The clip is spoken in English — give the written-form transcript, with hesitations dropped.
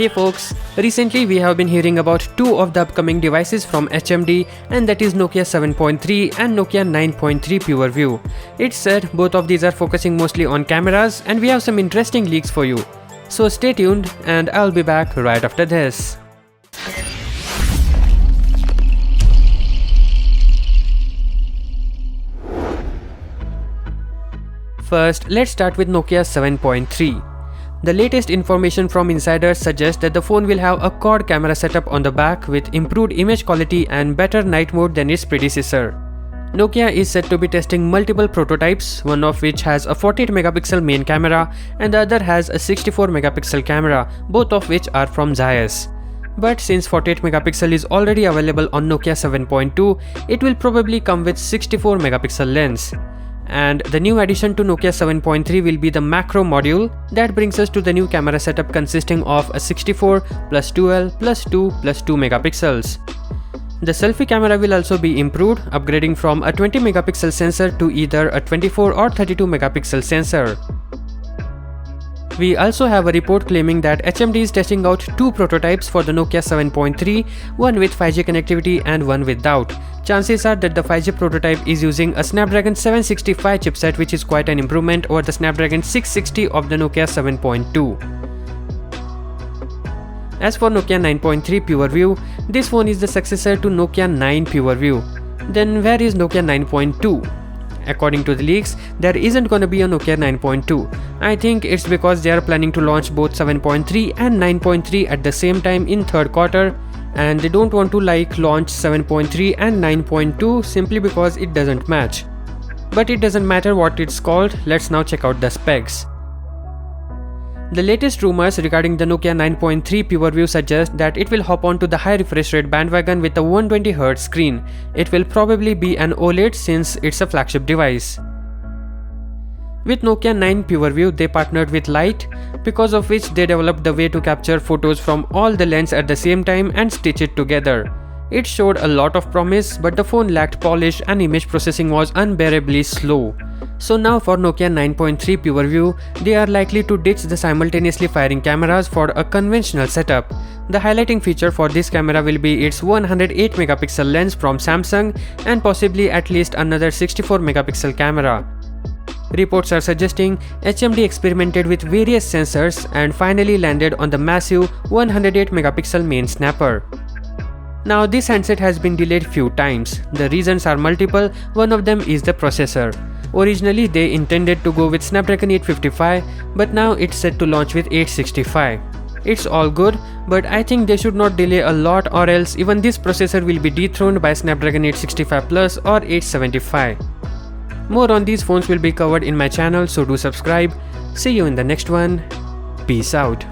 Hey folks, recently we have been hearing about two of the upcoming devices from HMD, and that is Nokia 7.3 and Nokia 9.3 Pureview. It's said both of these are focusing mostly on cameras, and we have some interesting leaks for you. So stay tuned and I'll be back right after this. First, let's start with Nokia 7.3. The latest information from insiders suggests that the phone will have a quad camera setup on the back with improved image quality and better night mode than its predecessor. Nokia is said to be testing multiple prototypes, one of which has a 48-megapixel main camera and the other has a 64-megapixel camera, both of which are from Zeiss. But since 48-megapixel is already available on Nokia 7.2, it will probably come with 64-megapixel lens. And the new addition to Nokia 7.3 will be the macro module that brings us to the new camera setup consisting of a 64 plus 2L plus 2 plus 2 megapixels. The selfie camera will also be improved, upgrading from a 20 megapixel sensor to either a 24 or 32 megapixel sensor. We also have a report claiming that HMD is testing out two prototypes for the Nokia 7.3, one with 5G connectivity and one without. Chances are that the 5G prototype is using a Snapdragon 765 chipset, which is quite an improvement over the Snapdragon 660 of the Nokia 7.2. As for Nokia 9.3 Pureview, this phone is the successor to Nokia 9 Pureview. Then where is Nokia 9.2? According to the leaks, there isn't gonna be a Nokia 9.2. I think it's because they are planning to launch both 7.3 and 9.3 at the same time in third quarter, and they don't want to launch 7.3 and 9.2 simply because it doesn't match. But it doesn't matter what it's called, let's now check out the specs. The latest rumors regarding the Nokia 9.3 Pureview suggest that it will hop onto the high refresh rate bandwagon with a 120Hz screen. It will probably be an OLED since it's a flagship device. With Nokia 9 Pureview, they partnered with Light, because of which they developed the way to capture photos from all the lenses at the same time and stitch it together. It showed a lot of promise, but the phone lacked polish and image processing was unbearably slow. So now for Nokia 9.3 Pureview, they are likely to ditch the simultaneously firing cameras for a conventional setup. The highlighting feature for this camera will be its 108 megapixel lens from Samsung and possibly at least another 64 megapixel camera. Reports are suggesting HMD experimented with various sensors and finally landed on the massive 108 megapixel main snapper. Now this handset has been delayed few times. The reasons are multiple, one of them is the processor. Originally they intended to go with Snapdragon 855, but now it's set to launch with 865. It's all good, but I think they should not delay a lot, or else even this processor will be dethroned by Snapdragon 865 Plus or 875. More on these phones will be covered in my channel, so do subscribe. See you in the next one. Peace out.